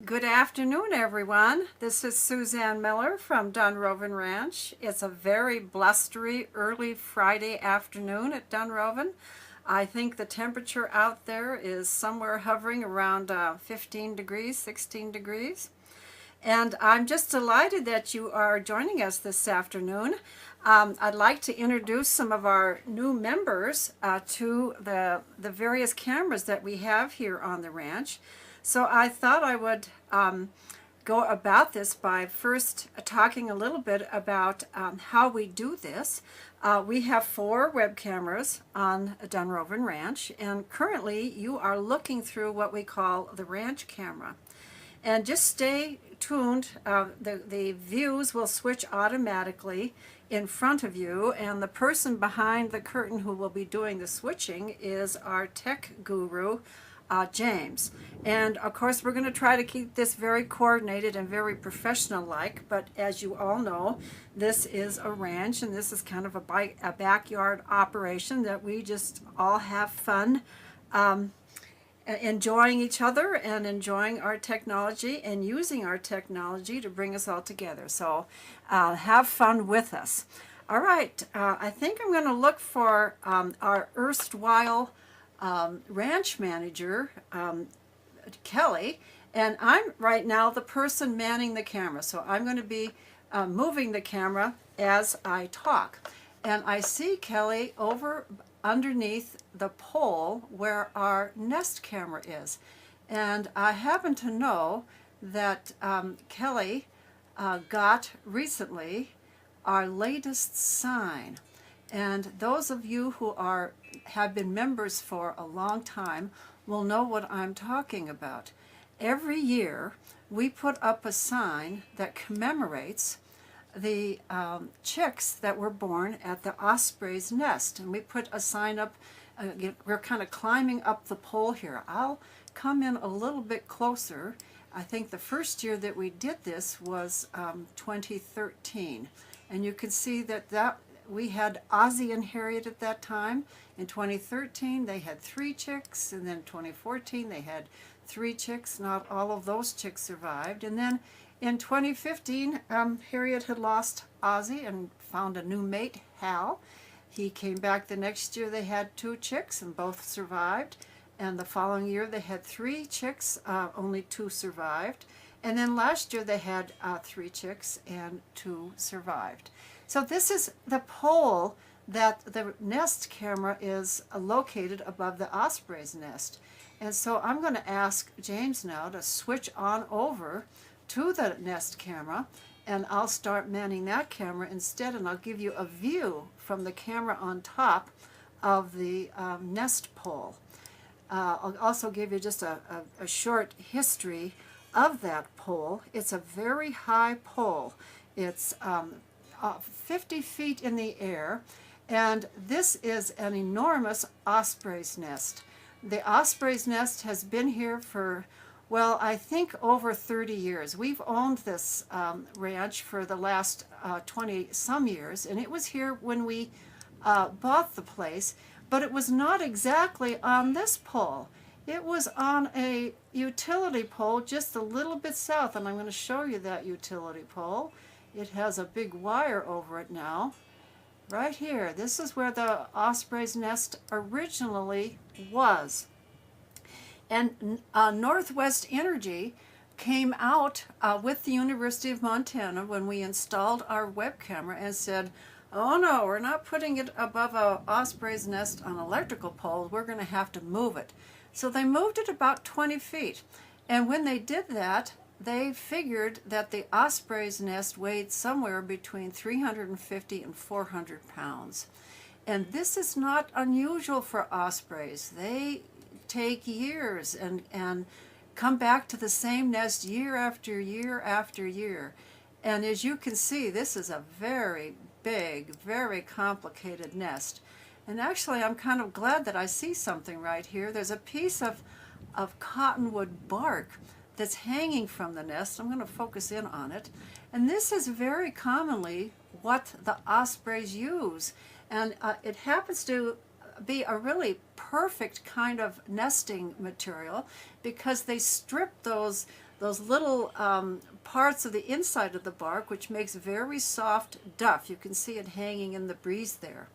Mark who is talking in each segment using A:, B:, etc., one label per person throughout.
A: Good afternoon, everyone. This is Suzanne Miller from Dunrovin Ranch. It's a very blustery early Friday afternoon at Dunrovin. I think the temperature out there is somewhere hovering around 15 degrees, 16 degrees. And I'm just delighted that you are joining us this afternoon. I'd like to introduce some of our new members to the various cameras that we have here on the ranch. So I thought I would go about this by first talking a little bit about how we do this. We have 4 web cameras on Dunrovin Ranch, and currently you are looking through what we call the ranch camera. And just stay tuned. The views will switch automatically in front of you, and the person behind the curtain who will be doing the switching is our tech guru, James. And of course we're going to try to keep this very coordinated and very professional-like, but as you all know, this is a ranch and this is kind of a backyard operation that we just all have fun enjoying each other and enjoying our technology and using our technology to bring us all together. So have fun with us. All right, I think I'm going to look for our erstwhile ranch manager, Kelly, and I'm right now the person manning the camera. So I'm going to be moving the camera as I talk. And I see Kelly over underneath the pole where our Nest camera is. And I happen to know that Kelly got recently our latest sign. And those of you who have been members for a long time will know what I'm talking about. Every year we put up a sign that commemorates the chicks that were born at the osprey's nest. And we put a sign up, we're kind of climbing up the pole here. I'll come in a little bit closer. I think the first year that we did this was 2013. And you can see that we had Ozzie and Harriet at that time. In 2013 they had 3 chicks, and then 2014 they had 3 chicks. Not all of those chicks survived. And then in 2015, Harriet had lost Ozzie and found a new mate, Hal. He came back the next year. They had 2 chicks and both survived. And the following year they had 3 chicks, only 2 survived. And then last year they had 3 chicks and 2 survived. So this is the pole that the Nest camera is located above the osprey's nest. And so I'm going to ask James now to switch on over to the Nest camera, and I'll start manning that camera instead, and I'll give you a view from the camera on top of the Nest pole. I'll also give you just a short history of that pole. It's a very high pole. It's 50 feet in the air, and this is an enormous osprey's nest. The osprey's nest has been here for, well, I think over 30 years. We've owned this ranch for the last 20-some years, and it was here when we bought the place, but it was not exactly on this pole. It was on a utility pole just a little bit south, and I'm going to show you that utility pole. It has a big wire over it now. Right here, this is where the osprey's nest originally was. And Northwest Energy came out with the University of Montana when we installed our web camera and said, oh no, we're not putting it above a osprey's nest on electrical poles, we're going to have to move it. So they moved it about 20 feet. And when they did that, they figured that the osprey's nest weighed somewhere between 350 and 400 pounds. And this is not unusual for ospreys. They take years and come back to the same nest year after year after year. And as you can see, this is a very big, very complicated nest. And actually, I'm kind of glad that I see something right here. There's a piece of cottonwood bark that's hanging from the nest. I'm going to focus in on it. And this is very commonly what the ospreys use. And it happens to be a really perfect kind of nesting material because they strip those those little parts of the inside of the bark, which makes very soft duff. You can see it hanging in the breeze there.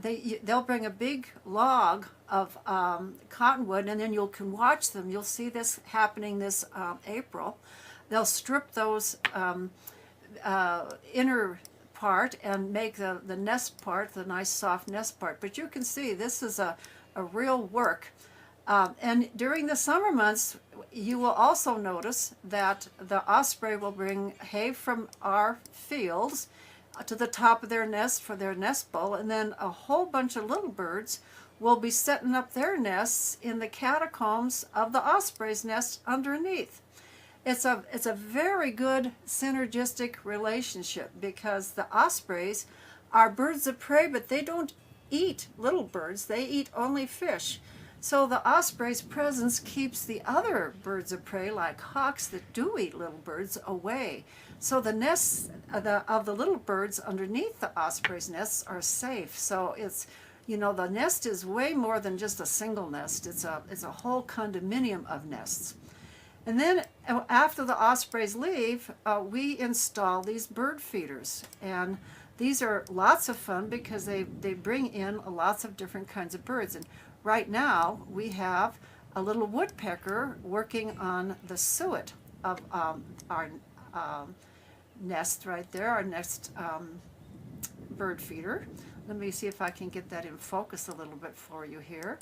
A: They'll bring a big log of cottonwood, and then you can watch them. You'll see this happening this April. They'll strip those inner part and make the nest part, the nice soft nest part. But you can see this is a real work. And during the summer months, you will also notice that the osprey will bring hay from our fields to the top of their nest for their nest bowl, and then a whole bunch of little birds will be setting up their nests in the catacombs of the osprey's nest underneath. It's a very good synergistic relationship, because the ospreys are birds of prey, but they don't eat little birds. They eat only fish. So the osprey's presence keeps the other birds of prey, like hawks that do eat little birds, away. So the nests of the little birds underneath the osprey's nests are safe. So it's, you know, the nest is way more than just a single nest. It's a whole condominium of nests. And then after the ospreys leave, we install these bird feeders. And these are lots of fun because they bring in lots of different kinds of birds. And right now we have a little woodpecker working on the suet of our nest right there, our next bird feeder. Let me see if I can get that in focus a little bit for you here.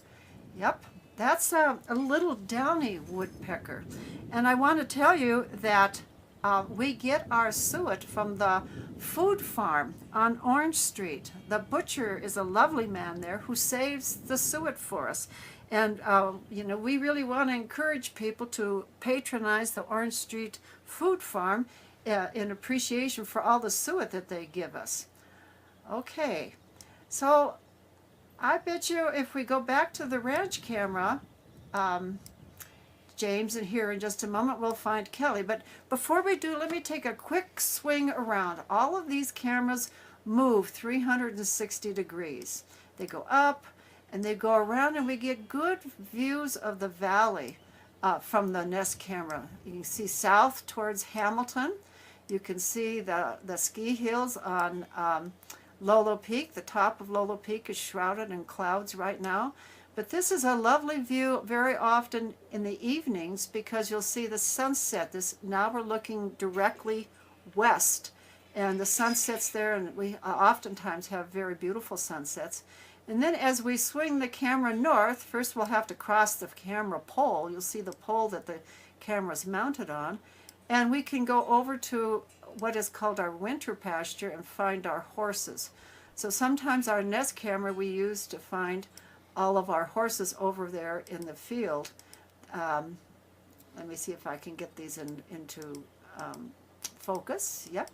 A: Yep, that's a little downy woodpecker. And I want to tell you that we get our suet from the food farm on Orange Street. The butcher is a lovely man there who saves the suet for us. And, you know, we really want to encourage people to patronize the Orange Street food farm in appreciation for all the suet that they give us. Okay, so I bet you if we go back to the ranch camera, James, and here in just a moment we'll find Kelly. But before we do, let me take a quick swing around. All of these cameras move 360 degrees. They go up and they go around, and we get good views of the valley from the nest camera. You can see south towards Hamilton. You can see the ski hills on Lolo Peak. The top of Lolo Peak is shrouded in clouds right now. But this is a lovely view very often in the evenings, because you'll see the sunset. Now we're looking directly west, and the sunset's there, and we oftentimes have very beautiful sunsets. And then as we swing the camera north, first we'll have to cross the camera pole. You'll see the pole that the camera's mounted on. And we can go over to what is called our winter pasture and find our horses. So sometimes our nest camera we use to find all of our horses over there in the field. Let me see if I can get these into focus. Yep.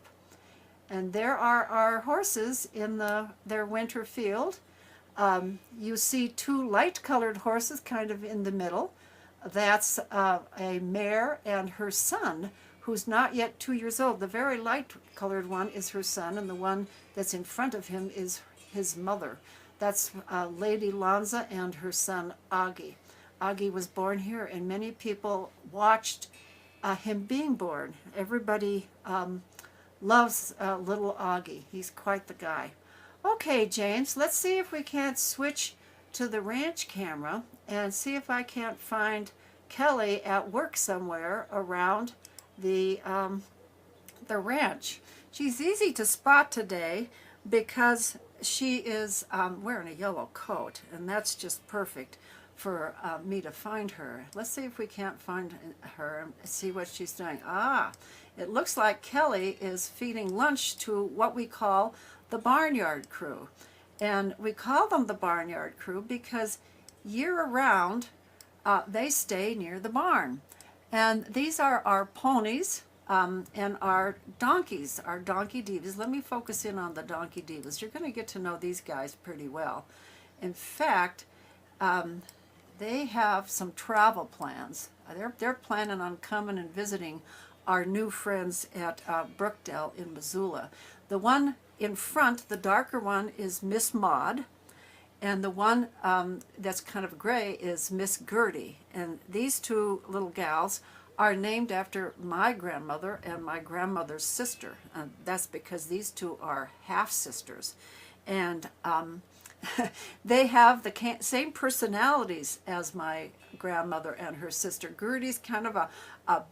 A: And there are our horses in their winter field. You see two light-colored horses kind of in the middle. That's a mare and her son, who's not yet 2 years old. The very light-colored one is her son, and the one that's in front of him is his mother. That's Lady Lanza and her son Augie. Augie was born here, and many people watched him being born. Everybody loves little Augie. He's quite the guy. Okay, James, let's see if we can't switch to the ranch camera and see if I can't find Kelly at work somewhere around the ranch. She's easy to spot today because she is wearing a yellow coat, and that's just perfect for me to find her. Let's see if we can't find her and see what she's doing. It looks like Kelly is feeding lunch to what we call the barnyard crew. And we call them the barnyard crew because year-round they stay near the barn. And these are our ponies and our donkeys, our donkey divas. Let me focus in on the donkey divas. You're going to get to know these guys pretty well. In fact, they have some travel plans. They're planning on coming and visiting our new friends at Brookdale in Missoula. The one in front, the darker one, is Miss Maud, and the one that's kind of gray is Miss Gertie. And these two little gals are named after my grandmother and my grandmother's sister. And that's because these two are half-sisters. And they have the same personalities as my grandmother and her sister. Gertie's kind of a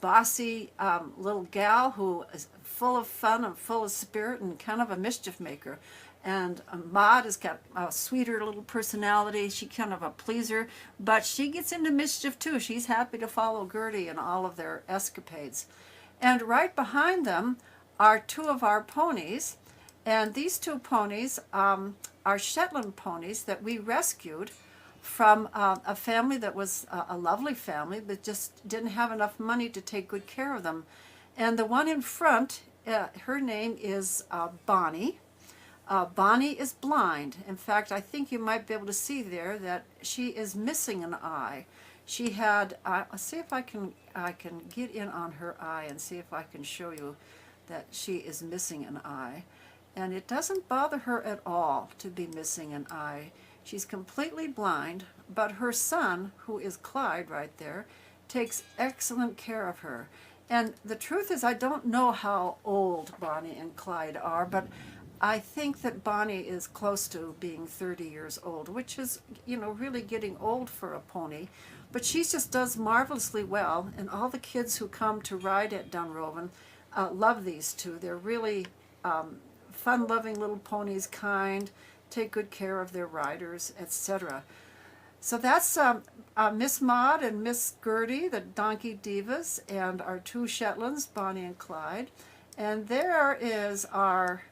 A: bossy little gal who is full of fun and full of spirit and kind of a mischief maker. And Maud has got a sweeter little personality. She's kind of a pleaser, but she gets into mischief too. She's happy to follow Gertie in all of their escapades. And right behind them are two of our ponies. And these two ponies are Shetland ponies that we rescued from a family that was a lovely family, but just didn't have enough money to take good care of them. And the one in front, her name is Bonnie. Bonnie is blind. In fact, I think you might be able to see there that she is missing an eye. She had, I'll see if I can get in on her eye and see if I can show you that she is missing an eye. And it doesn't bother her at all to be missing an eye. She's completely blind, but her son, who is Clyde right there, takes excellent care of her. And the truth is, I don't know how old Bonnie and Clyde are, but I think that Bonnie is close to being 30 years old, which is, you know, really getting old for a pony. But she just does marvelously well, and all the kids who come to ride at Dunrovin love these two. They're really fun-loving little ponies, kind, take good care of their riders, etc. So that's Miss Maud and Miss Gertie, the donkey divas, and our two Shetlands, Bonnie and Clyde. And there is our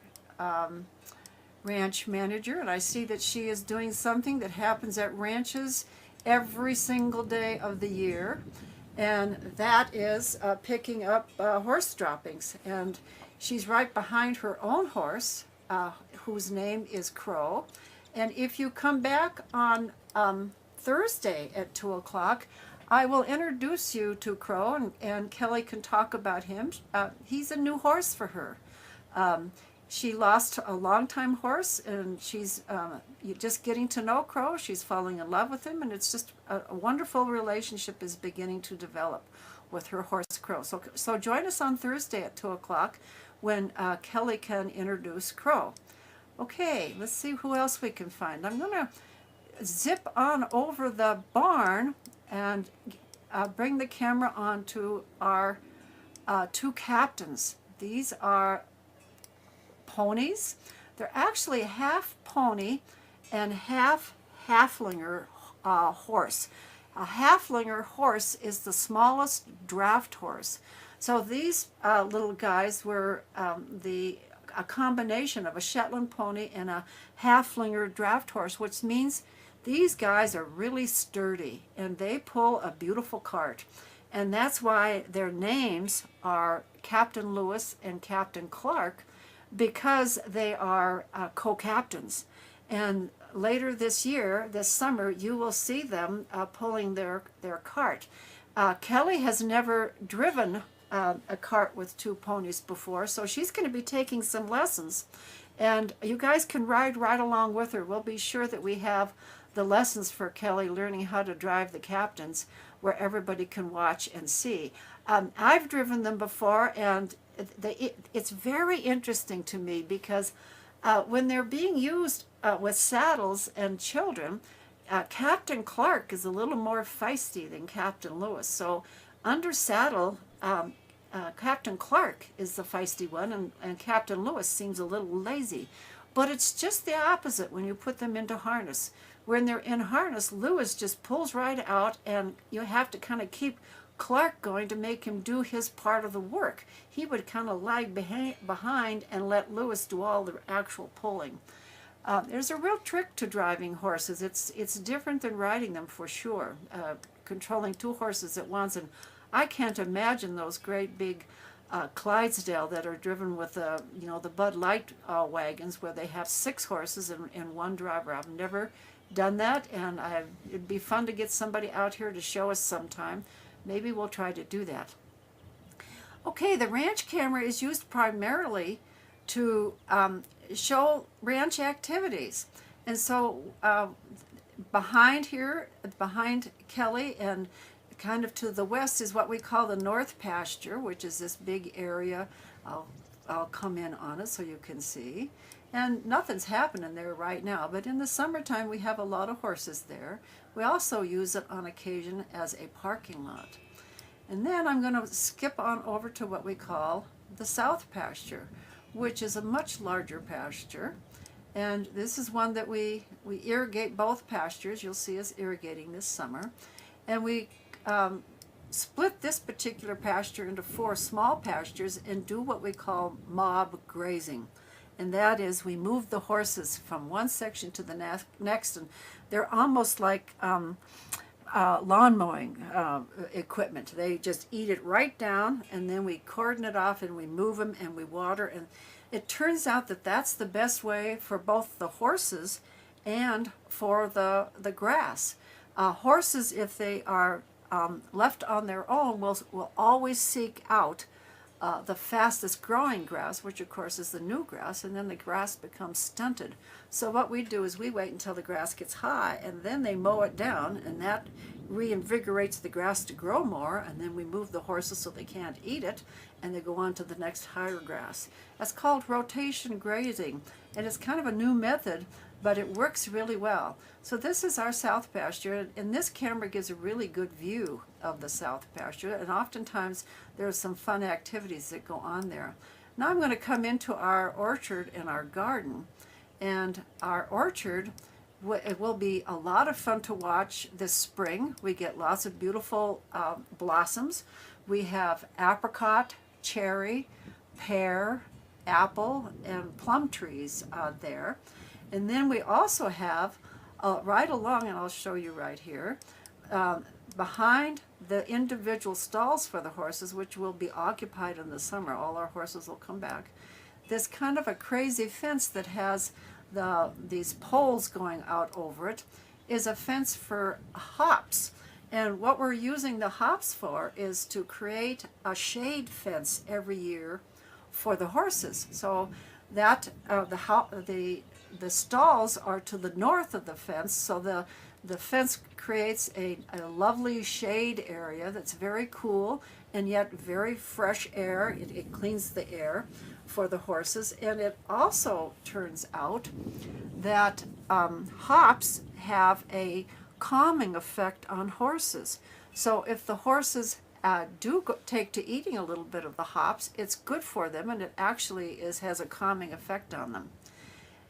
A: ranch manager, and I see that she is doing something that happens at ranches every single day of the year, and that is picking up horse droppings. And she's right behind her own horse, whose name is Crow. And if you come back on Thursday at 2 o'clock, I will introduce you to Crow, and Kelly can talk about him. He's a new horse for her. She lost a long-time horse, and she's just getting to know Crow. She's falling in love with him, and it's just a wonderful relationship is beginning to develop with her horse Crow. So join us on Thursday at 2 o'clock when Kelly can introduce Crow. Okay, let's see who else we can find. I'm going to zip on over the barn and bring the camera on to our two captains. These are ponies. They're actually half pony and half Haflinger horse. A Haflinger horse is the smallest draft horse. So these little guys were a combination of a Shetland pony and a Haflinger draft horse, which means these guys are really sturdy and they pull a beautiful cart. And that's why their names are Captain Lewis and Captain Clark, because they are co-captains. And later this year, this summer, you will see them pulling their cart. Kelly has never driven a cart with two ponies before, so she's going to be taking some lessons. And you guys can ride right along with her. We'll be sure that we have the lessons for Kelly learning how to drive the captains where everybody can watch and see. I've driven them before, and it's very interesting to me because when they're being used with saddles and children, Captain Clark is a little more feisty than Captain Lewis. So under saddle, Captain Clark is the feisty one, and Captain Lewis seems a little lazy. But it's just the opposite when you put them into harness. When they're in harness, Lewis just pulls right out, and you have to kind of keep Clark going to make him do his part of the work. He would kind of lag behind and let Lewis do all the actual pulling. There's a real trick to driving horses. It's different than riding them for sure. Controlling two horses at once, and I can't imagine those great big Clydesdale that are driven with the Bud Light wagons where they have 6 horses and one driver. I've never done that, and it'd be fun to get somebody out here to show us sometime. Maybe we'll try to do that. Okay, the ranch camera is used primarily to show ranch activities. And so behind Kelly and kind of to the west is what we call the north pasture, which is this big area. I'll come in on it so you can see. And nothing's happening there right now, but in the summertime we have a lot of horses there. We also use it on occasion as a parking lot. And then I'm going to skip on over to what we call the south pasture, which is a much larger pasture. And this is one that we irrigate both pastures. You'll see us irrigating this summer. And we split this particular pasture into 4 small pastures and do what we call mob grazing. And that is, we move the horses from one section to the next, and they're almost like lawn mowing equipment. They just eat it right down, and then we cordon it off and we move them and we water. And it turns out that that's the best way for both the horses and for the grass. Horses, if they are left on their own, will always seek out the fastest growing grass, which of course is the new grass, and then the grass becomes stunted. So what we do is we wait until the grass gets high, and then they mow it down, and that reinvigorates the grass to grow more, and then we move the horses so they can't eat it, and they go on to the next higher grass. That's called rotation grazing, and it's kind of a new method, but it works really well. So this is our south pasture, and this camera gives a really good view of the south pasture, and oftentimes there are some fun activities that go on there. Now I'm going to come into our orchard and our garden, and our orchard, it will be a lot of fun to watch this spring. We get lots of beautiful blossoms. We have apricot, cherry, pear, apple, and plum trees there. And then we also have, right along, and I'll show you right here, behind the individual stalls for the horses, which will be occupied in the summer, all our horses will come back, this kind of a crazy fence that has these poles going out over it is a fence for hops. And what we're using the hops for is to create a shade fence every year for the horses. So that the stalls are to the north of the fence, so the fence creates a lovely shade area that's very cool and yet very fresh air. It cleans the air for the horses, and it also turns out that hops have a calming effect on horses. So if the horses take to eating a little bit of the hops, it's good for them, and it actually has a calming effect on them.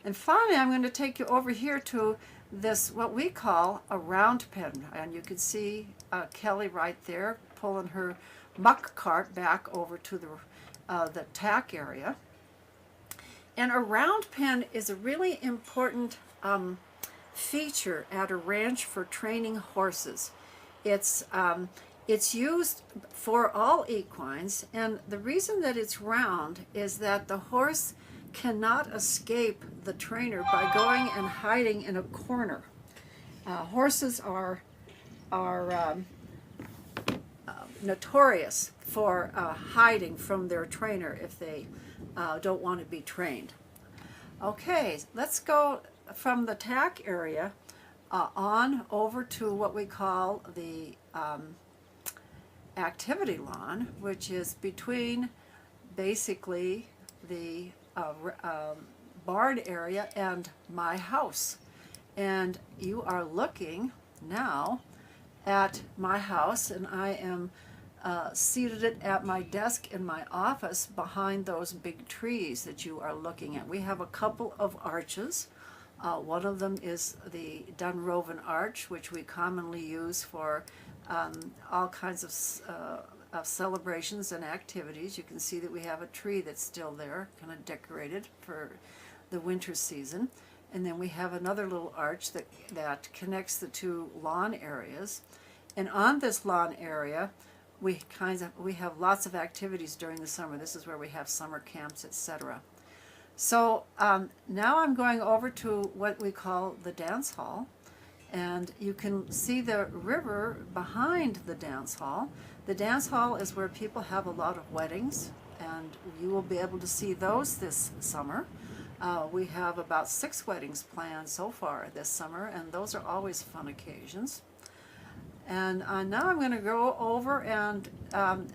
A: And finally, I'm going to take you over here to this, what we call a round pen. And you can see Kelly right there pulling her muck cart back over to the tack area. And a round pen is a really important feature at a ranch for training horses. It's used for all equines, and the reason that it's round is that the horse cannot escape the trainer by going and hiding in a corner. Horses are notorious for hiding from their trainer if they don't want to be trained. Okay, let's go from the tack area on over to what we call the activity lawn, which is between basically the barn area and my house. And you are looking now at my house, and I am seated at my desk in my office behind those big trees that you are looking at. We have a couple of arches. One of them is the Dunrovin arch, which we commonly use for all kinds of celebrations and activities. You can see that we have a tree that's still there, kind of decorated for the winter season. And then we have another little arch that connects the two lawn areas. And on this lawn area, we have lots of activities during the summer. This is where we have summer camps, etc. So now I'm going over to what we call the dance hall. And you can see the river behind the dance hall. The dance hall is where people have a lot of weddings, and you will be able to see those this summer. We have about 6 weddings planned so far this summer, and those are always fun occasions. And now I'm going to go over and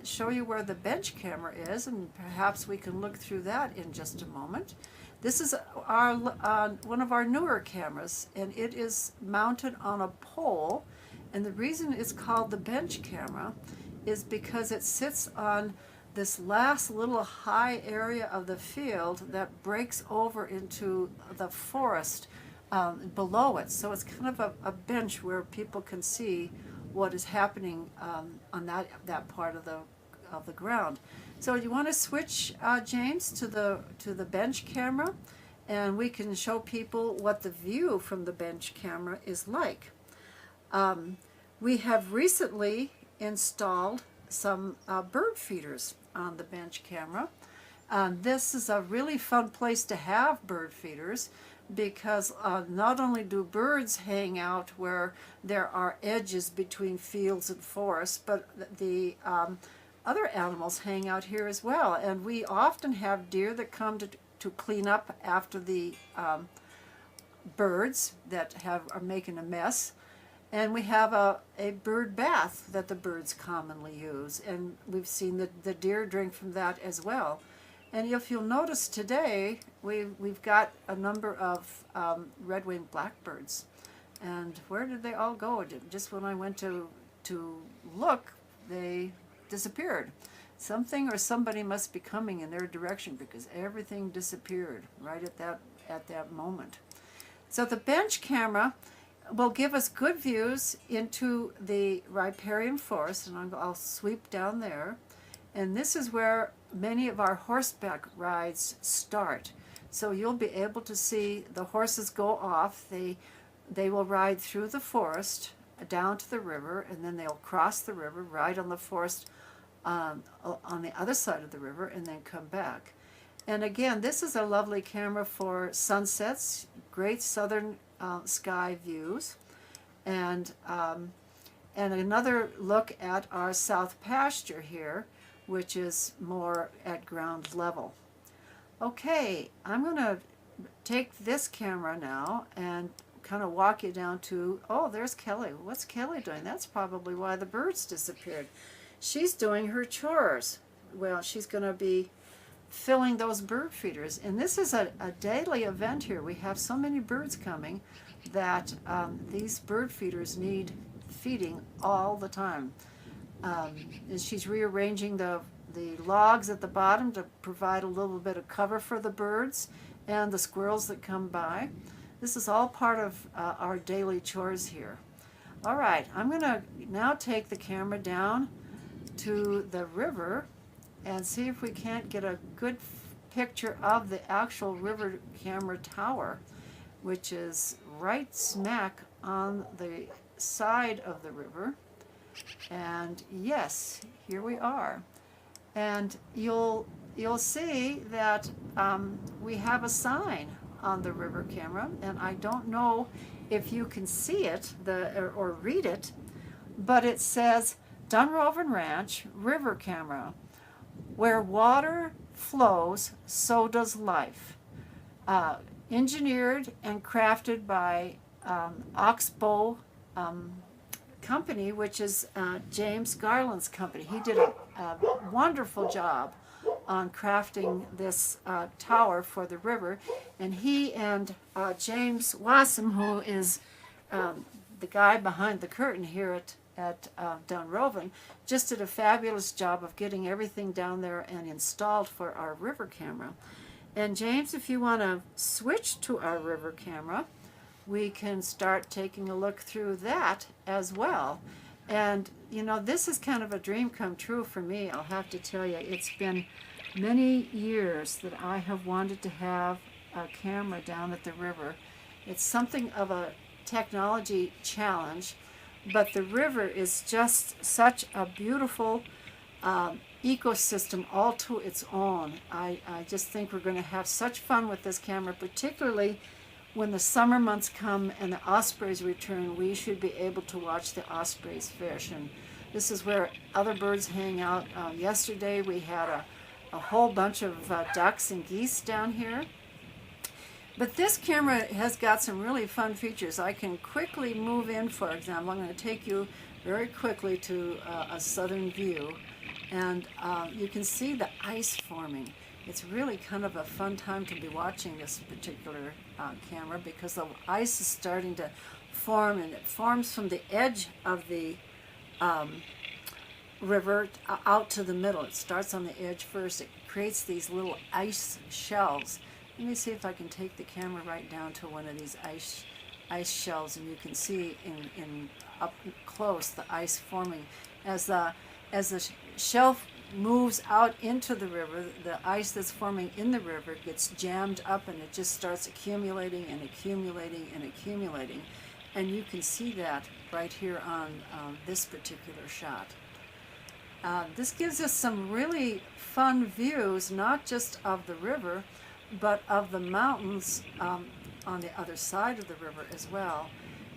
A: show you where the bench camera is, and perhaps we can look through that in just a moment. This is our one of our newer cameras, and it is mounted on a pole. And the reason it's called the bench camera is because it sits on this last little high area of the field that breaks over into the forest below it. So it's kind of a bench where people can see what is happening on that part of the ground. So you want to switch, James, to the bench camera, and we can show people what the view from the bench camera is like. We have recently installed some bird feeders on the bench camera. This is a really fun place to have bird feeders, because not only do birds hang out where there are edges between fields and forests, but the other animals hang out here as well. And we often have deer that come to clean up after the birds that are making a mess. And we have a bird bath that the birds commonly use, and we've seen the deer drink from that as well. And if you'll notice today, we've got a number of red-winged blackbirds. And where did they all go? Just when I went to look, they disappeared. Something or somebody must be coming in their direction, because everything disappeared right at that moment. So the bench camera will give us good views into the riparian forest, and I'll sweep down there. And this is where many of our horseback rides start. So you'll be able to see the horses go off. They will ride through the forest down to the river, and then they'll cross the river, ride on the forest on the other side of the river, and then come back. And again, this is a lovely camera for sunsets, great southern sky views, and another look at our south pasture here, which is more at ground level. Okay, I'm going to take this camera now and kind of walk you down to, oh, there's Kelly. What's Kelly doing? That's probably why the birds disappeared. She's doing her chores. Well, she's going to be filling those bird feeders. And this is a daily event here. We have so many birds coming that these bird feeders need feeding all the time. And she's rearranging the logs at the bottom to provide a little bit of cover for the birds and the squirrels that come by. This is all part of our daily chores here. All right, I'm going to now take the camera down to the river and see if we can't get a good picture of the actual river camera tower, which is right smack on the side of the river. And yes, here we are. And you'll see that we have a sign on the river camera, and I don't know if you can see it or read it, but it says Dunrovin Ranch River Camera. Where water flows, so does life. Engineered and crafted by Oxbow Company, which is James Garland's company. He did a wonderful job on crafting this tower for the river, and he and James Wassam, who is the guy behind the curtain here at Dunrovin, just did a fabulous job of getting everything down there and installed for our river camera. And James, if you want to switch to our river camera, we can start taking a look through that as well. And you know, this is kind of a dream come true for me, I'll have to tell you. It's been many years that I have wanted to have a camera down at the river. It's something of a technology challenge, but the river is just such a beautiful ecosystem all to its own. I just think we're going to have such fun with this camera, particularly when the summer months come and the ospreys return. We should be able to watch the ospreys fish, and this is where other birds hang out. Yesterday we had a whole bunch of ducks and geese down here. But this camera has got some really fun features. I can quickly move in, for example. I'm going to take you very quickly to a southern view, and you can see the ice forming. It's really kind of a fun time to be watching this particular camera, because the ice is starting to form, and it forms from the edge of the river out to the middle. It starts on the edge first. It creates these little ice shelves. Let me see if I can take the camera right down to one of these ice shelves, and you can see in up close the ice forming. As the shelf moves out into the river, the ice that's forming in the river gets jammed up, and it just starts accumulating and accumulating and accumulating. And you can see that right here on this particular shot. This gives us some really fun views, not just of the river, but of the mountains on the other side of the river as well.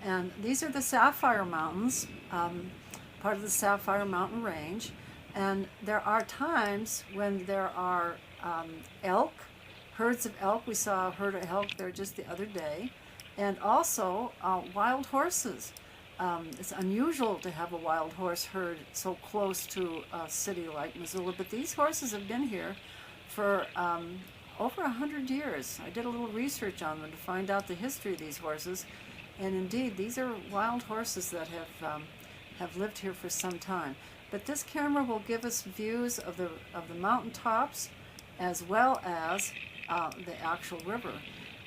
A: And these are the Sapphire Mountains, part of the Sapphire Mountain Range. And there are times when there are elk, herds of elk. We saw a herd of elk there just the other day. And also wild horses. It's unusual to have a wild horse herd so close to a city like Missoula, but these horses have been here for over 100 years. I did a little research on them to find out the history of these horses, and indeed these are wild horses that have lived here for some time. But this camera will give us views of the mountaintops as well as the actual river.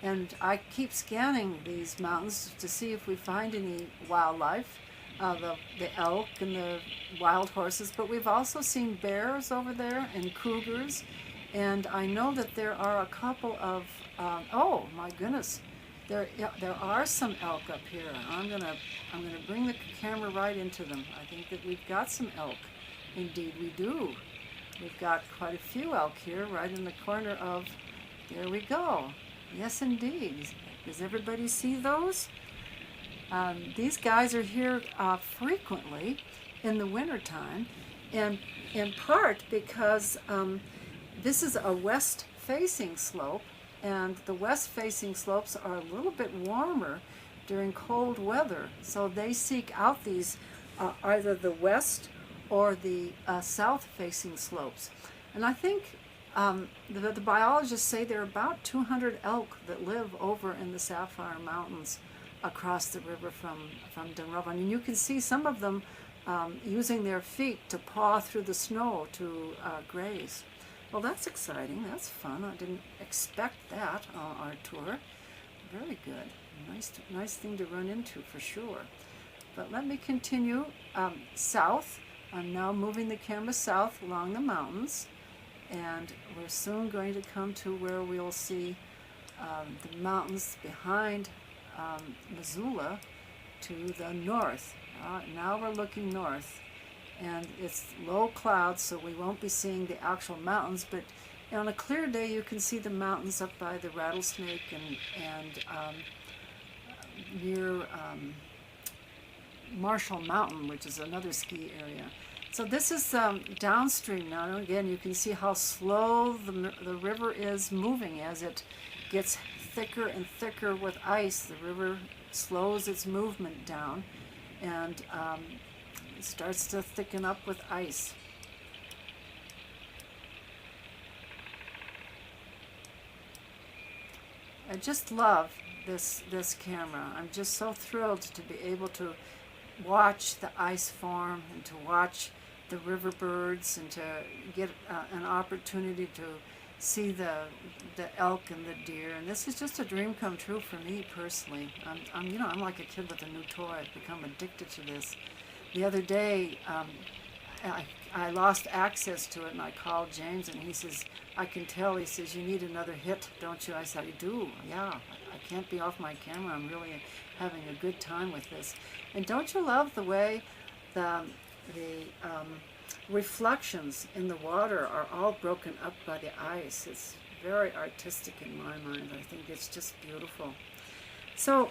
A: And I keep scanning these mountains to see if we find any wildlife, the elk and the wild horses, but we've also seen bears over there and cougars, and I know that there are a couple of, oh my goodness, there are some elk up here. I'm gonna bring the camera right into them. I think that we've got some elk. Indeed we do. We've got quite a few elk here right in the corner of, there we go. Yes, indeed. Does everybody see those? These guys are here frequently in the wintertime, and in part because this is a west-facing slope, and the west-facing slopes are a little bit warmer during cold weather, so they seek out these either the west or the south-facing slopes. And I think the biologists say there are about 200 elk that live over in the Sapphire Mountains across the river from Dunrovin. And you can see some of them using their feet to paw through the snow to graze. Well, that's exciting. That's fun. I didn't expect that on our tour. Very good. Nice thing to run into for sure. But let me continue south. I'm now moving the camera south along the mountains. And we're soon going to come to where we'll see the mountains behind Missoula to the north. Now we're looking north, and it's low clouds, so we won't be seeing the actual mountains, but on a clear day you can see the mountains up by the Rattlesnake and near Marshall Mountain, which is another ski area. So this is downstream now, and again you can see how slow the river is moving as it gets thicker and thicker with ice. The river slows its movement down, and it starts to thicken up with ice. I just love this camera. I'm just so thrilled to be able to watch the ice form and to watch the river birds and to get an opportunity to see the elk and the deer. And this is just a dream come true for me personally. I'm like a kid with a new toy. I've become addicted to this. The other day I lost access to it, and I called James, and he says, I can tell, he says, you need another hit, don't you? I said, I do, yeah. I can't be off my camera. I'm really having a good time with this. And don't you love the way the reflections in the water are all broken up by the ice? It's very artistic in my mind. I think it's just beautiful. So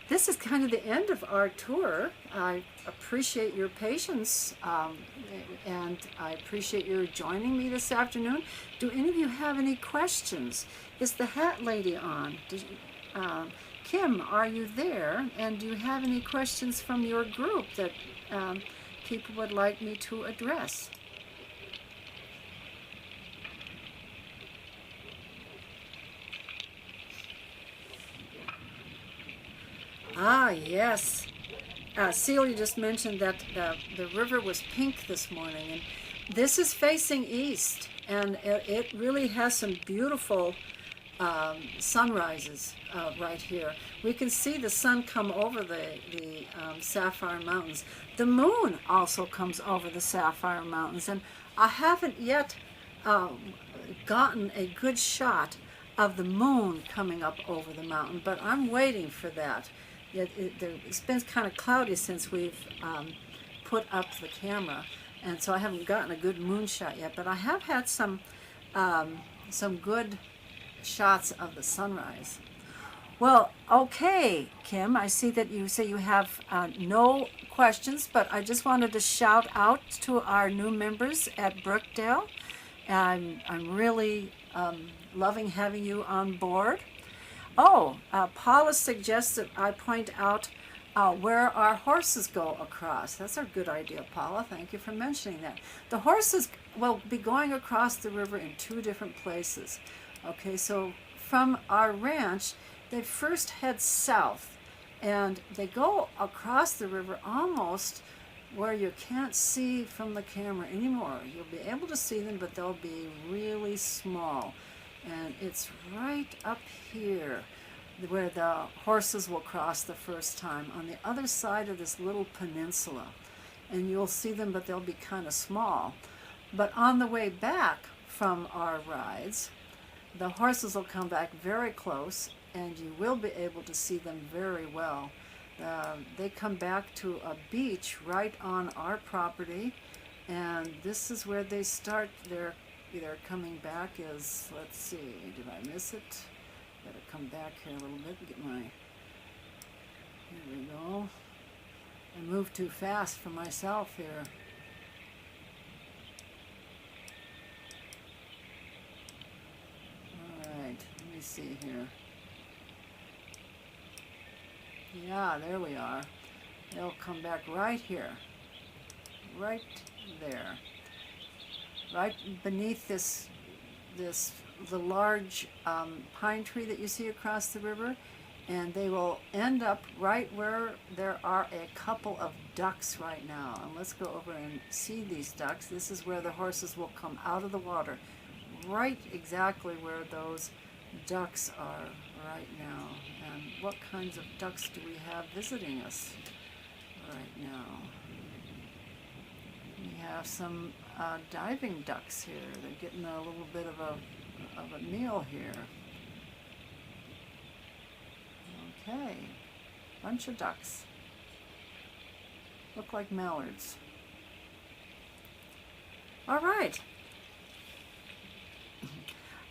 A: this is kind of the end of our tour. I appreciate your patience, and I appreciate your joining me this afternoon. Do any of you have any questions? Is the hat lady on? Kim, are you there? And do you have any questions from your group that people would like me to address? Ah, yes. Celia just mentioned that the river was pink this morning, and this is facing east, and it really has some beautiful sunrises right here. We can see the sun come over the Sapphire Mountains. The moon also comes over the Sapphire Mountains, and I haven't yet gotten a good shot of the moon coming up over the mountain, but I'm waiting for that. It's been kind of cloudy since we've put up the camera, and so I haven't gotten a good moon shot yet, but I have had some good shots of the sunrise. Well, okay, Kim, I see that you say you have no questions, but I just wanted to shout out to our new members at Brookdale. I'm really loving having you on board. Oh, Paula suggests that I point out where our horses go across. That's a good idea, Paula. Thank you for mentioning that. The horses will be going across the river in two different places. Okay, so from our ranch, they first head south, and they go across the river almost where you can't see from the camera anymore. You'll be able to see them, but they'll be really small. And it's right up here where the horses will cross the first time, on the other side of this little peninsula. And you'll see them, but they'll be kind of small. But on the way back from our rides, the horses will come back very close, and you will be able to see them very well. They come back to a beach right on our property, and this is where they start their coming back is, let's see, did I miss it? Better come back here a little bit and get my, here we go. I moved too fast for myself here. Alright, let me see here. Yeah, there we are. They'll come back right here. Right there. Right beneath the large pine tree that you see across the river, and they will end up right where there are a couple of ducks right now. And let's go over and see these ducks. This is where the horses will come out of the water, right exactly where those ducks are right now. And what kinds of ducks do we have visiting us right now? We have some diving ducks here. They're getting a little bit of a meal here. Okay, bunch of ducks. Look like mallards. All right.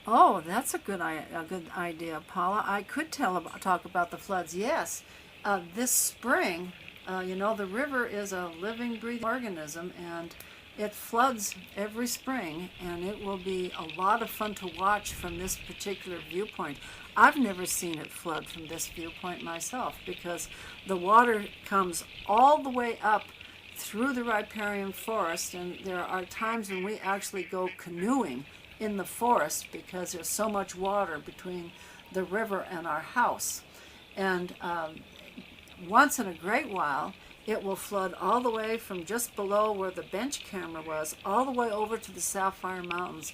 A: Oh, that's a good idea, Paula. I could talk about the floods. Yes, this spring, the river is a living, breathing organism, and it floods every spring, and it will be a lot of fun to watch from this particular viewpoint. I've never seen it flood from this viewpoint myself, because the water comes all the way up through the riparian forest, and there are times when we actually go canoeing in the forest because there's so much water between the river and our house. And once in a great while, it will flood all the way from just below where the bench camera was, all the way over to the Sapphire Mountains.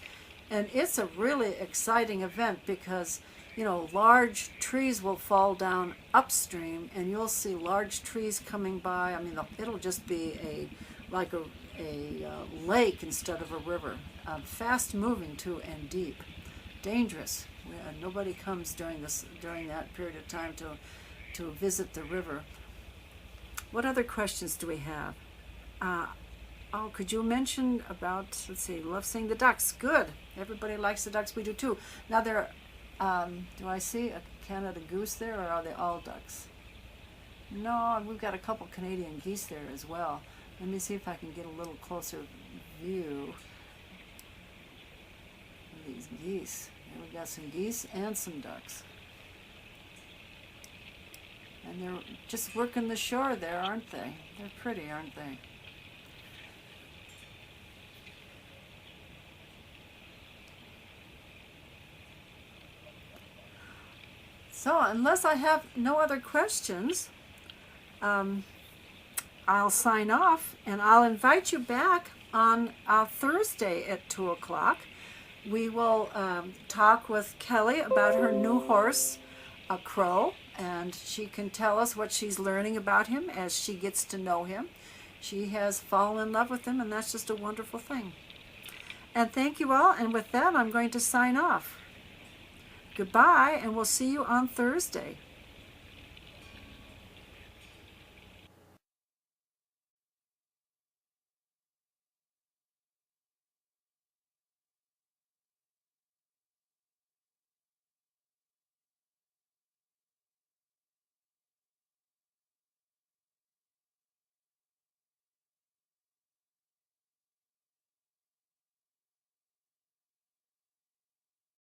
A: And it's a really exciting event because, large trees will fall down upstream, and you'll see large trees coming by. I mean, it'll just be like a lake instead of a river. Fast moving too, and deep. Dangerous. Nobody comes during that period of time to visit the river. What other questions do we have? Could you mention about, let's see, love seeing the ducks. Good. Everybody likes the ducks. We do too. Now do I see a Canada goose there, or are they all ducks? No, we've got a couple Canadian geese there as well. Let me see if I can get a little closer view of these geese. Here we got some geese and some ducks. And they're just working the shore there, aren't they? They're pretty, aren't they? So unless I have no other questions, I'll sign off, and I'll invite you back on Thursday at 2 o'clock. We will talk with Kelly about her new horse, a Crow, and she can tell us what she's learning about him as she gets to know him. She has fallen in love with him, and that's just a wonderful thing. And thank you all, and with that, I'm going to sign off. Goodbye, and we'll see you on Thursday.